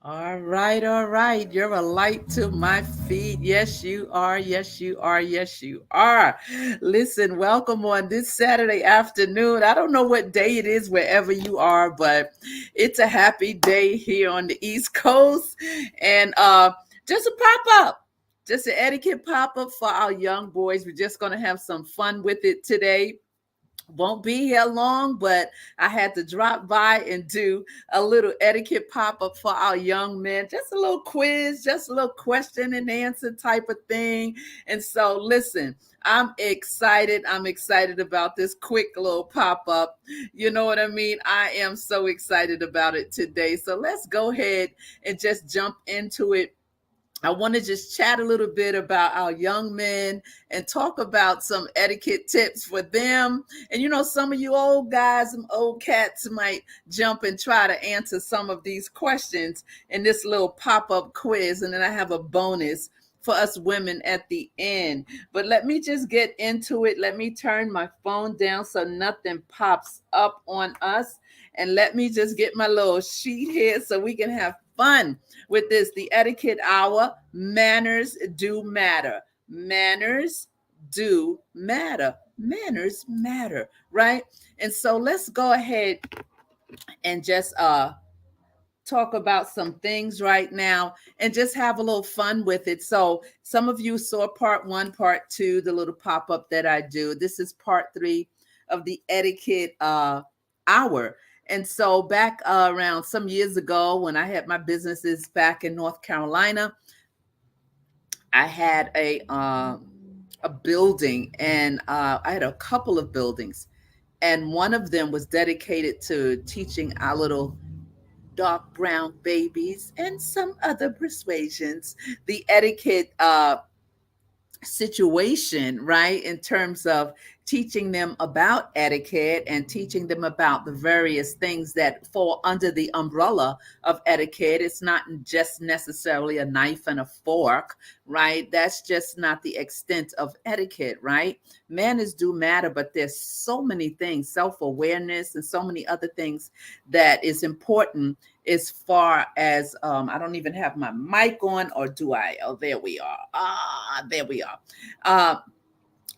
All right, all right. You're a light to my feet. Yes, you are. Yes, you are. Yes, you are. Listen, welcome on this Saturday afternoon. I don't know what day it is wherever you are, but it's a happy day here on the East Coast. And just a pop up. Just an etiquette pop up for our young boys. We're just going to have some fun with it today. Won't be here long, but I had to drop by and do a little etiquette pop up for our young men. Just a little quiz, just a little question and answer type of thing. And so, listen, I'm excited. I'm excited about this quick little pop up. You know what I mean? I am so excited about it today. So, let's go ahead and just jump into it. I want to just chat a little bit about our young men and talk about some etiquette tips for them. And some of you old guys, some old cats might jump and try to answer some of these questions in this little pop up quiz. And then I have a bonus for us women at the end. But let me just get into it. Let me turn my phone down so nothing pops up on us. And let me just get my little sheet here so we can have fun with this. The etiquette hour. Manners do matter. Manners do matter. Manners matter, right? And so let's go ahead and just talk about some things right now and just have a little fun with it. So some of you saw part 1, part 2, the little pop-up that I do. This is part 3 of the etiquette hour. And so back around some years ago when I had my businesses back in North Carolina, I had a building, and I had a couple of buildings, and one of them was dedicated to teaching our little dark brown babies and some other persuasions the etiquette situation, right? In terms of teaching them about etiquette and teaching them about the various things that fall under the umbrella of etiquette. It's not just necessarily a knife and a fork, right? That's just not the extent of etiquette, right? Manners do matter, but there's so many things, self-awareness and so many other things that is important as far as I don't even have my mic on, or do I? Oh, there we are. There we are. Uh,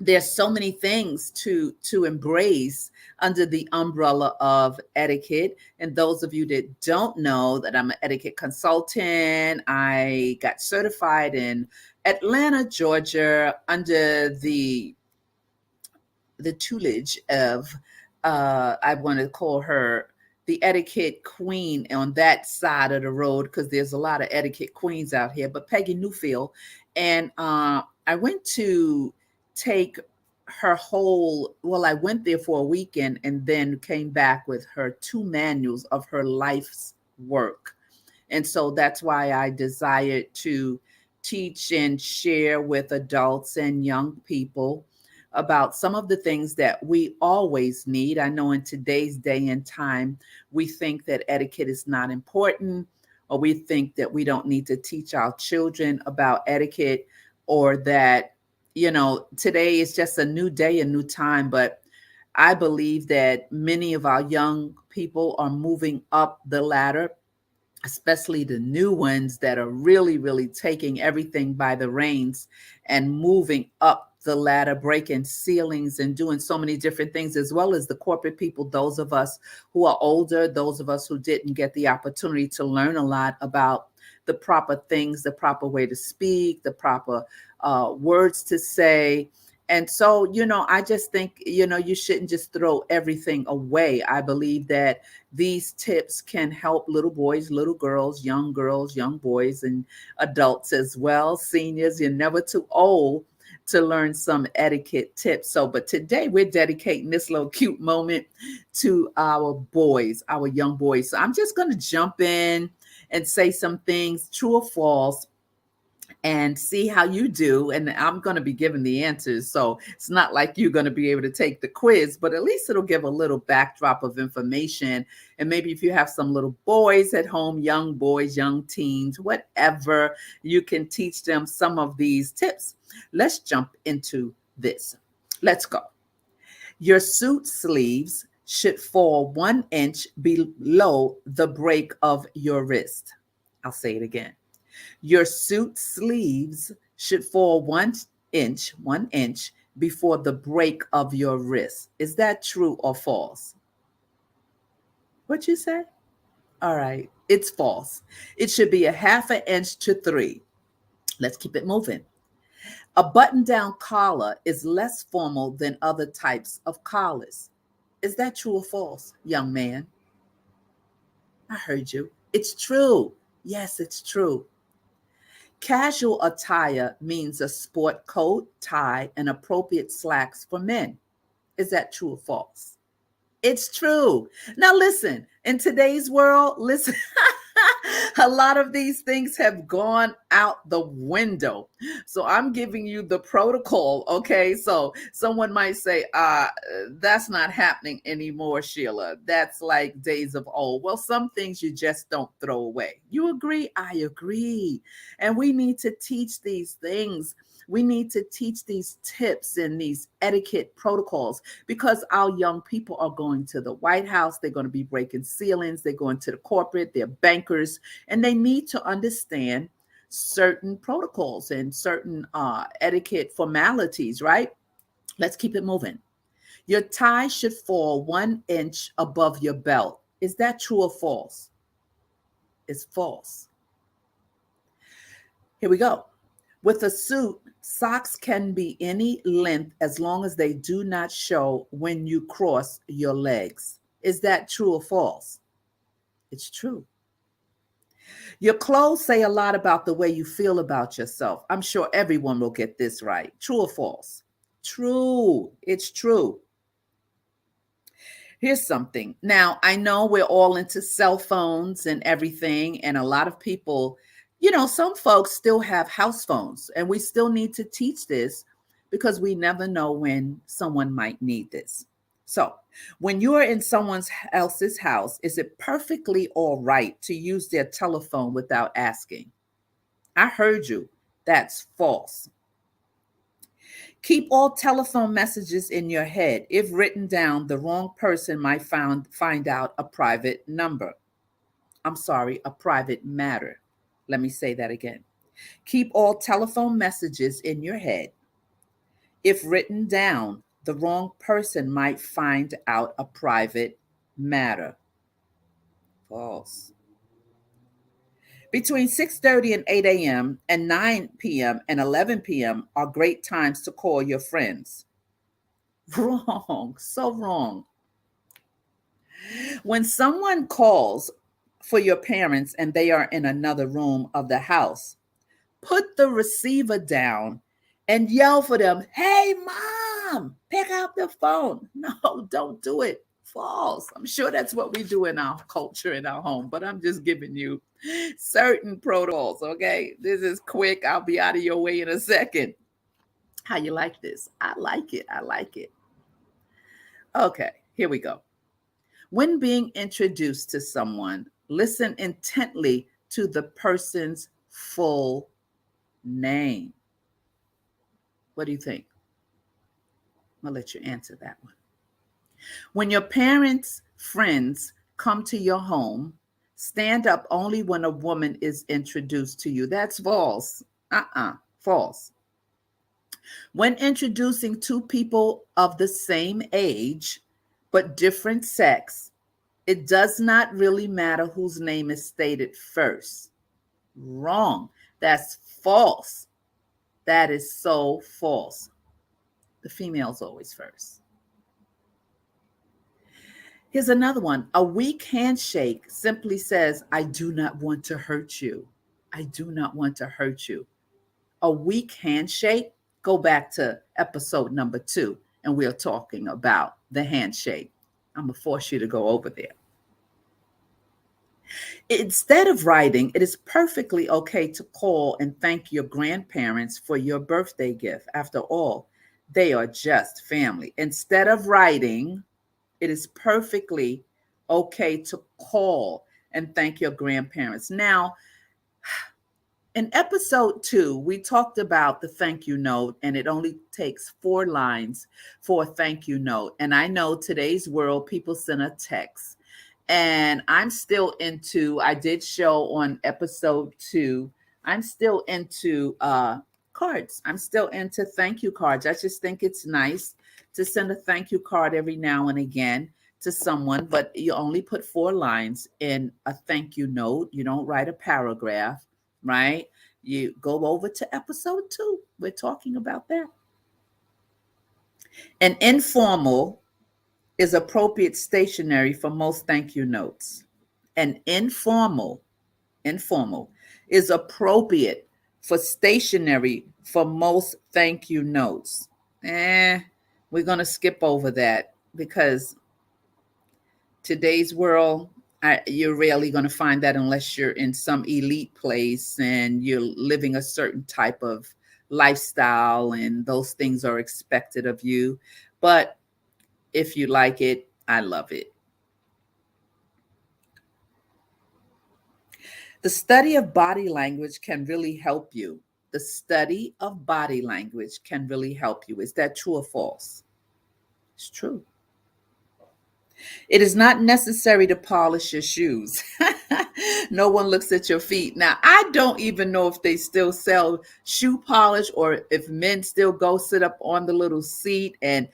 there's so many things to embrace under the umbrella of etiquette. And those of you that don't know that I'm an etiquette consultant, I got certified in Atlanta, Georgia, under the tutelage of I want to call her the etiquette queen on that side of the road, because there's a lot of etiquette queens out here, but Peggy Newfield. And I went to take her whole, well, I went there for a weekend and then came back with her 2 manuals of her life's work. And so that's why I desired to teach and share with adults and young people about some of the things that we always need. I know in today's day and time, we think that etiquette is not important, or we think that we don't need to teach our children about etiquette, or that, today is just a new day, a new time. But I believe that many of our young people are moving up the ladder, especially the new ones that are really, really taking everything by the reins and moving up the ladder, breaking ceilings and doing so many different things, as well as the corporate people, those of us who are older, those of us who didn't get the opportunity to learn a lot about the proper things, the proper way to speak, the proper words to say. And so, I just think, you shouldn't just throw everything away. I believe that these tips can help little boys, little girls, young boys, and adults as well. Seniors, you're never too old to learn some etiquette tips. So, but today we're dedicating this little cute moment to our boys, our young boys. So I'm just going to jump in and say some things, true or false, and see how you do. And I'm going to be giving the answers. So it's not like you're going to be able to take the quiz, but at least it'll give a little backdrop of information. And maybe if you have some little boys at home, young boys, young teens, whatever, you can teach them some of these tips. Let's jump into this. Let's go. Your suit sleeves should fall 1 inch below the break of your wrist. I'll say it again. Your suit sleeves should fall 1 inch before the break of your wrist. Is that true or false? What you say? All right, it's false. It should be a half an inch to 3. Let's keep it moving. A button down collar is less formal than other types of collars. Is that true or false, young man? I heard you. It's true. Yes, it's true. Casual attire means a sport coat, tie, and appropriate slacks for men. Is that true or false? It's true. Now, listen, in today's world, listen, a lot of these things have gone out the window. So I'm giving you the protocol. Okay. So someone might say, that's not happening anymore, Sheila. That's like days of old. Well, some things you just don't throw away. You agree? I agree. And we need to teach these things. We need to teach these tips and these etiquette protocols because our young people are going to the White House. They're going to be breaking ceilings. They're going to the corporate. They're bankers. And they need to understand certain protocols and certain etiquette formalities, right? Let's keep it moving. Your tie should fall 1 inch above your belt. Is that true or false? It's false. Here we go. With a suit, socks can be any length as long as they do not show when you cross your legs. Is that true or false? It's true. Your clothes say a lot about the way you feel about yourself. I'm sure everyone will get this right. True or false? True. It's true. Here's something. Now, I know we're all into cell phones and everything, and a lot of people, some folks still have house phones, and we still need to teach this because we never know when someone might need this. So, when you're in someone else's house, is it perfectly all right to use their telephone without asking? I heard you. That's false. Keep all telephone messages in your head. If written down, the wrong person might find out a private number. I'm sorry, a private matter. Let me say that again. Keep all telephone messages in your head. If written down, the wrong person might find out a private matter. False. Between 6:30 and 8 a.m. and 9 p.m. and 11 p.m. are great times to call your friends. Wrong, so wrong. When someone calls for your parents and they are in another room of the house, put the receiver down and yell for them, "Hey, mom, pick up the phone." No, don't do it. False. I'm sure that's what we do in our culture, in our home, but I'm just giving you certain protocols, okay? This is quick. I'll be out of your way in a second. How you like this? I like it. I like it. Okay, here we go. When being introduced to someone, listen intently to the person's full name. What do you think? I'll let you answer that one. When your parents' friends come to your home, stand up only when a woman is introduced to you. That's false. False. When introducing two people of the same age but different sex, it does not really matter whose name is stated first. Wrong. That's false. That is so false. The female's always first. Here's another one. A weak handshake simply says, "I do not want to hurt you. I do not want to hurt you." A weak handshake, go back to episode number 2, and we're talking about the handshake. I'm going to force you to go over there. Instead of writing, it is perfectly okay to call and thank your grandparents for your birthday gift. After all, they are just family. Instead of writing, it is perfectly okay to call and thank your grandparents. Now, in episode 2, we talked about the thank you note, and it only takes 4 lines for a thank you note. And I know today's world, people send a text. And I'm still into, I did show on episode 2, I'm still into cards. I'm still into thank you cards. I just think it's nice to send a thank you card every now and again to someone, but you only put 4 lines in a thank you note. You don't write a paragraph, right? You go over to episode 2. We're talking about that. An informal is appropriate stationery for most thank you notes. An informal is appropriate for stationery for most thank you notes. We're going to skip over that because today's world, you're rarely going to find that unless you're in some elite place and you're living a certain type of lifestyle and those things are expected of you. But if you like it, I love it. The study of body language can really help you. The study of body language can really help you. Is that true or false? It's true. It is not necessary to polish your shoes. No one looks at your feet. Now, I don't even know if they still sell shoe polish or if men still go sit up on the little seat and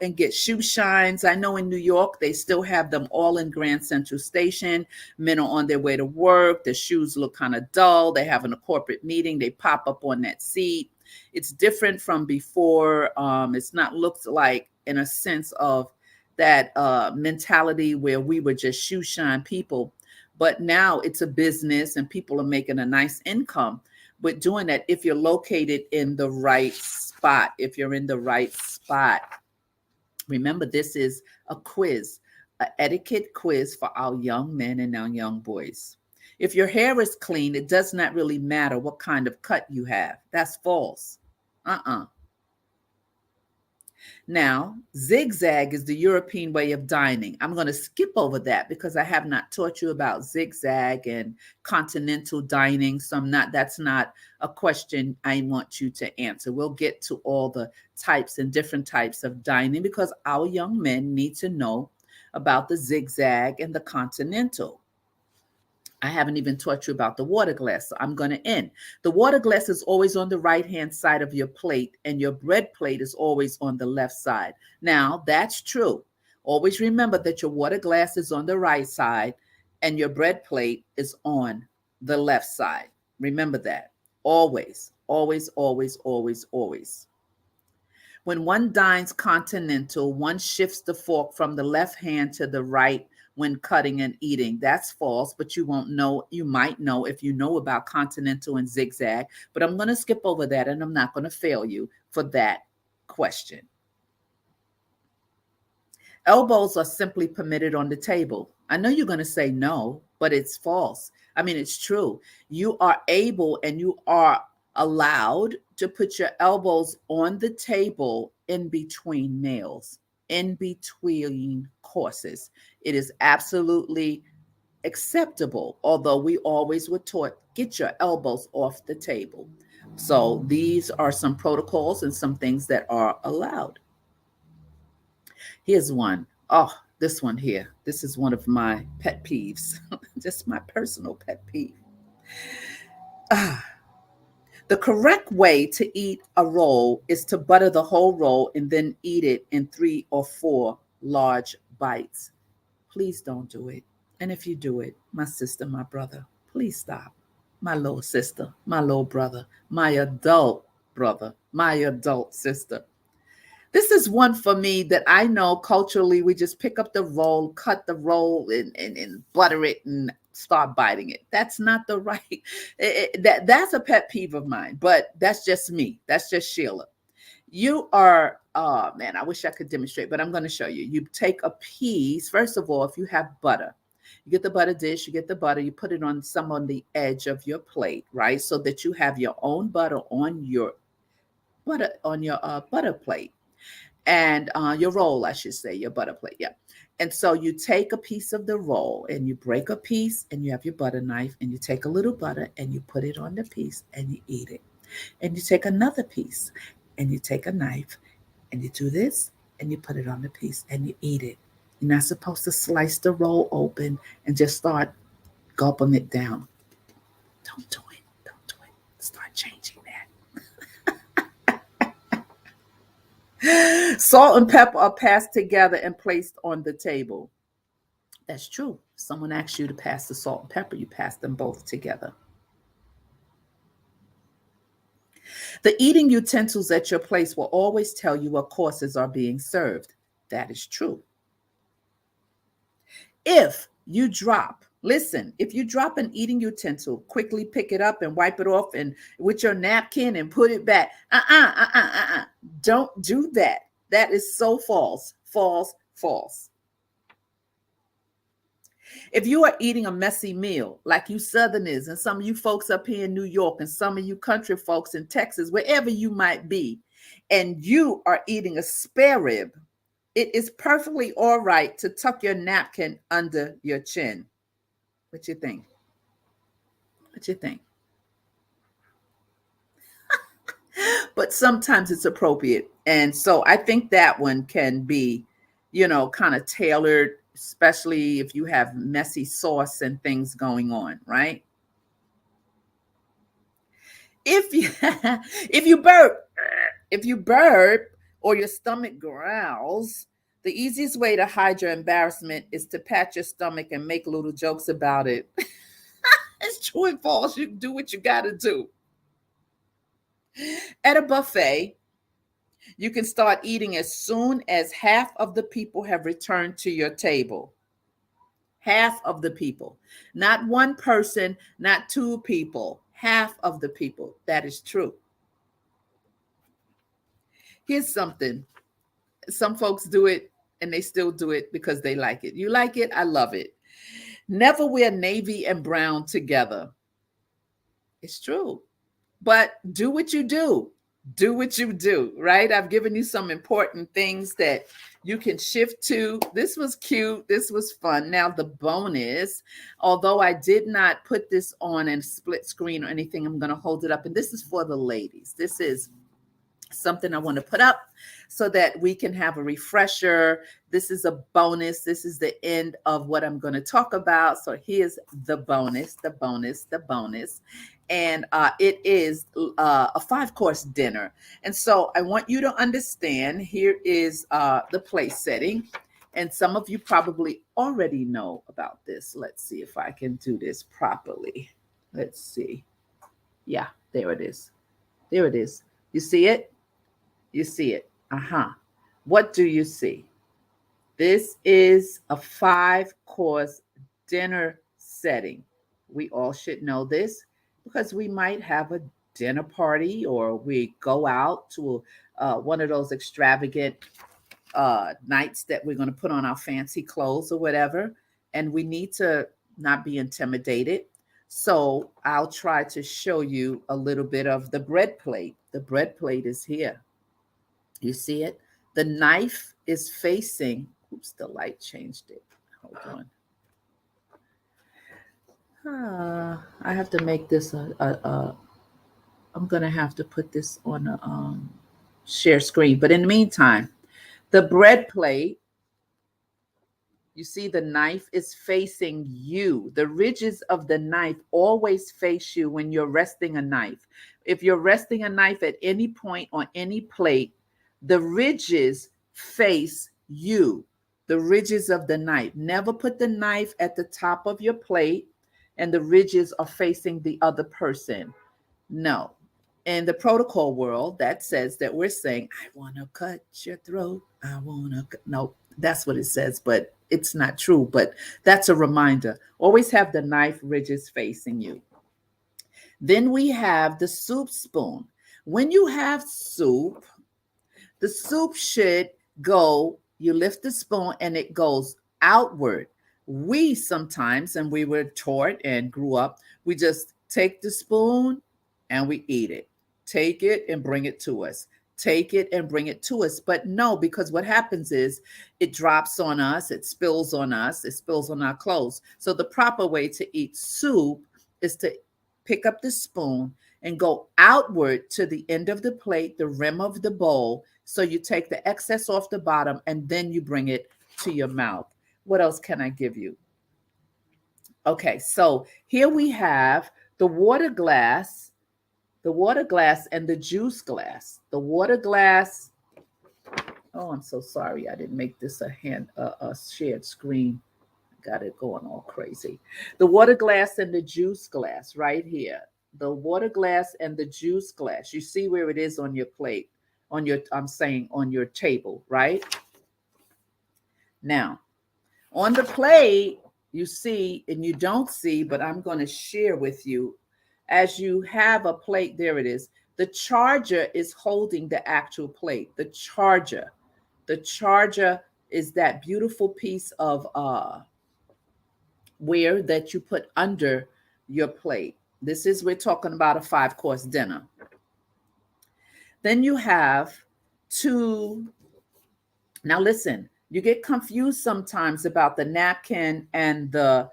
and get shoe shines. I know in New York, they still have them all in Grand Central Station. Men are on their way to work. The shoes look kind of dull. They're having a corporate meeting. They pop up on that seat. It's different from before. It's not looks like in a sense of that mentality where we were just shoe shine people. But now it's a business and people are making a nice income with doing that if you're located in the right spot. If you're in the right spot. Remember, this is a quiz, an etiquette quiz for our young men and our young boys. If your hair is clean, it does not really matter what kind of cut you have. That's false. Uh-uh. Now, zigzag is the European way of dining. I'm going to skip over that because I have not taught you about zigzag and continental dining. So that's not a question I want you to answer. We'll get to all the types and different types of dining because our young men need to know about the zigzag and the continental. I haven't even taught you about the water glass, so I'm going to end. The water glass is always on the right-hand side of your plate, and your bread plate is always on the left side. Now, that's true. Always remember that your water glass is on the right side, and your bread plate is on the left side. Remember that. Always, always, always, always, always. When one dines continental, one shifts the fork from the left hand to the right when cutting and eating. That's false, but you won't know. You might know if you know about continental and zigzag, but I'm going to skip over that and I'm not going to fail you for that question. Elbows are simply permitted on the table. I know you're going to say no, but it's false. I mean, it's true. You are able and you are allowed to put your elbows on the table in between meals, in between courses. It is absolutely acceptable, although we always were taught get your elbows off the table. So these are some protocols and some things that are allowed. Here's one. Oh, this one here. This is one of my pet peeves, just my personal pet peeve. Ah, the correct way to eat a roll is to butter the whole roll and then eat it in 3 or 4 large bites. Please don't do it. And if you do it, my sister, my brother, please stop. My little sister, my little brother, my adult brother, my adult sister. This is one for me that I know culturally we just pick up the roll, cut the roll, and butter it and start biting it. That's not the right. That's a pet peeve of mine, but that's just me. That's just Sheila. You are, oh man, I wish I could demonstrate, but I'm going to show you. You take a piece, first of all, if you have butter, you get the butter dish, you get the butter, you put it on some on the edge of your plate, right? So that you have your own butter on your butter plate and your roll, I should say, your butter plate. Yeah. And so you take a piece of the roll and you break a piece and you have your butter knife and you take a little butter and you put it on the piece and you eat it. And you take another piece and you take a knife and you do this and you put it on the piece and you eat it. You're not supposed to slice the roll open and just start gulping it down. Don't do it. Don't do it. Start changing that. Salt and pepper are passed together and placed on the table. That's true. Someone asks you to pass the salt and pepper, you pass them both together. The eating utensils at your place will always tell you what courses are being served. That is true. If you drop, listen, if you drop an eating utensil, quickly pick it up and wipe it off and with your napkin and put it back. Don't do that. That is so false, false, false. If you are eating a messy meal, like you Southerners and some of you folks up here in New York and some of you country folks in Texas, wherever you might be, and you are eating a spare rib, it is perfectly all right to tuck your napkin under your chin. What you think? What you think? But sometimes it's appropriate. And so I think that one can be, kind of tailored, especially if you have messy sauce and things going on, right? If you if you burp, if you burp or your stomach growls, the easiest way to hide your embarrassment is to pat your stomach and make little jokes about it. It's true and false. You do what you got to do. At a buffet, you can start eating as soon as half of the people have returned to your table. Half of the people, not one person, not two people, half of the people. That is true. Here's something. Some folks do it and they still do it because they like it. You like it? I love it. Never wear navy and brown together. It's true. But do what you do. Do what you do, right? I've given you some important things that you can shift to. This was cute. This was fun. Now, the bonus, although I did not put this on and split screen or anything, I'm going to hold it up. And this is for the ladies. This is something I want to put up so that we can have a refresher. This is a bonus. This is the end of what I'm going to talk about. So here's the bonus, the bonus, the bonus. And it is a 5-course dinner. And so I want you to understand, here is the place setting. And some of you probably already know about this. Let's see if I can do this properly. Let's see. Yeah, there it is. There it is. You see it? You see it. What do you see? This is a 5-course dinner setting. We all should know this because we might have a dinner party or we go out to one of those extravagant nights that we're going to put on our fancy clothes or whatever. And we need to not be intimidated. So I'll try to show you a little bit of the bread plate. The bread plate is here. You see it? The knife is facing, oops, the light changed it. Hold on. I have to make this I'm going to have to put this on a share screen. But in the meantime, the bread plate, you see the knife is facing you. The ridges of the knife always face you when you're resting a knife. If you're resting a knife at any point on any plate, the ridges face you, the ridges of the knife. Never put the knife at the top of your plate and the ridges are facing the other person. No. In the protocol world, that says that we're saying, I want to cut your throat. I want to. No, that's what it says, but it's not true. But that's a reminder. Always have the knife ridges facing you. Then we have the soup spoon. When you have soup, the soup should go, you lift the spoon and it goes outward. We sometimes, and we were taught and grew up, we just take the spoon and we eat it. Take it and bring it to us. Take it and bring it to us. But no, because what happens is it drops on us, it spills on us, it spills on our clothes. So the proper way to eat soup is to pick up the spoon and go outward to the end of the plate, the rim of the bowl. So you take the excess off the bottom and then you bring it to your mouth. What else can I give you? Okay, so here we have the water glass, and the juice glass. The water glass. Oh, I'm so sorry. I didn't make this a shared screen. Got it going all crazy. The water glass and the juice glass right here. The water glass and the juice glass. You see where it is on your plate, I'm saying on your table, right? Now, on the plate, you see, and you don't see, but I'm going to share with you. As you have a plate, there it is. The charger is holding the actual plate. The charger. The charger is that beautiful piece of ware that you put under your plate. This is, we're talking about a 5-course dinner. Then you have two. Now listen, you get confused sometimes about the napkin and the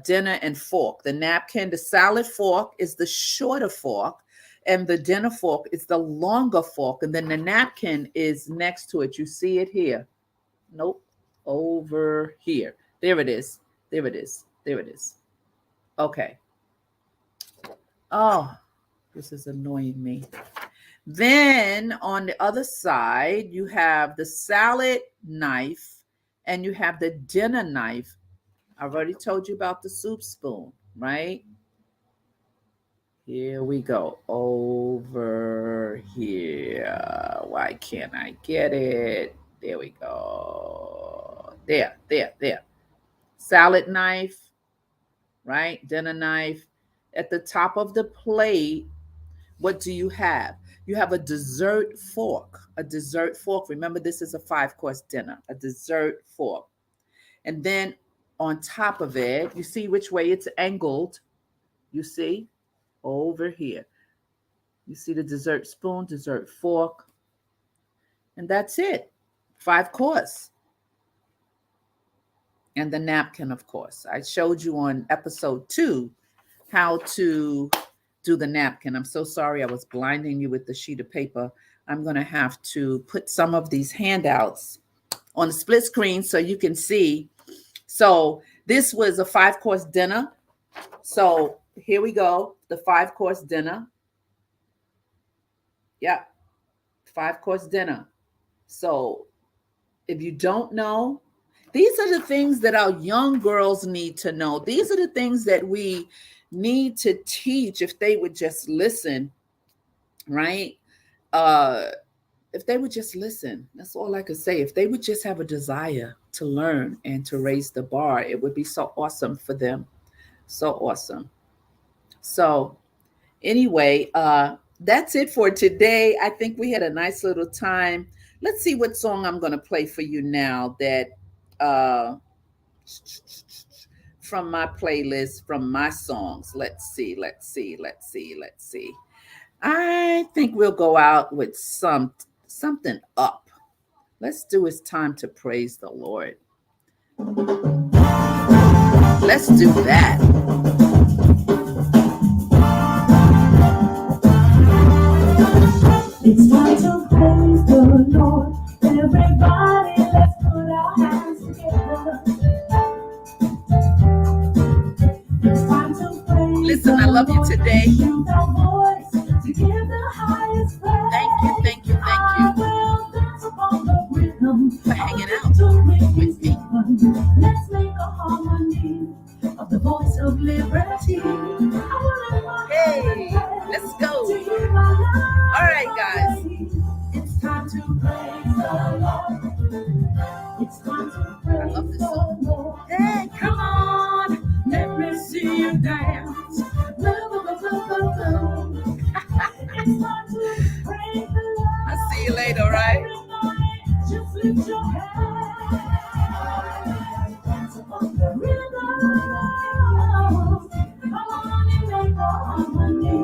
dinner and fork. The napkin, the salad fork is the shorter fork, and the dinner fork is the longer fork, and then the napkin is next to it. You see it here? Nope, over here. There it is. There it is. There it is. Okay. Oh, this is annoying me. Then on the other side, you have the salad knife and you have the dinner knife. I've already told you about the soup spoon, right? Here we go. Over here. Why can't I get it? There we go. There. Salad knife, right? Dinner knife. At the top of the plate, what do you have? You have a dessert fork. A dessert fork. Remember, this is a 5-course dinner. A dessert fork. And then on top of it, you see which way it's angled. You see? Over here. You see the dessert spoon, dessert fork. And that's it. 5-course. And the napkin, of course. I showed you on episode 2 how to do the napkin. I'm so sorry I was blinding you with the sheet of paper. I'm going to have to put some of these handouts on the split screen so you can see. So this was a 5-course dinner. So here we go, the 5-course dinner. Yeah, 5-course dinner. So if you don't know, these are the things that our young girls need to know. These are the things that we need to teach if they would just listen, right? If they would just listen, that's all I could say. If they would just have a desire to learn and to raise the bar, it would be so awesome for them. So awesome. So anyway, that's it for today. I think we had a nice little time. Let's see what song I'm going to play for you now that from my playlist, from my songs. Let's see. I think we'll go out with something up. Let's do It's Time to Praise the Lord. Let's do that. It's time to praise the Lord. Everybody, let's put our hands together. It's time to praise. Listen, I love you today. Use our voice to give the highest praise. Thank you. I will dance upon the rhythm for hanging out with me. Let's make a harmony of the voice of liberty. Hey, let's go. All right, guys. It's time to praise the Lord. It's time to praise the Lord. Hey, come on, let me see you dance. It's time to praise the Lord. I'll see you later, all right? Just lift your hands. Dance upon the rhythm. Come on and make a harmony.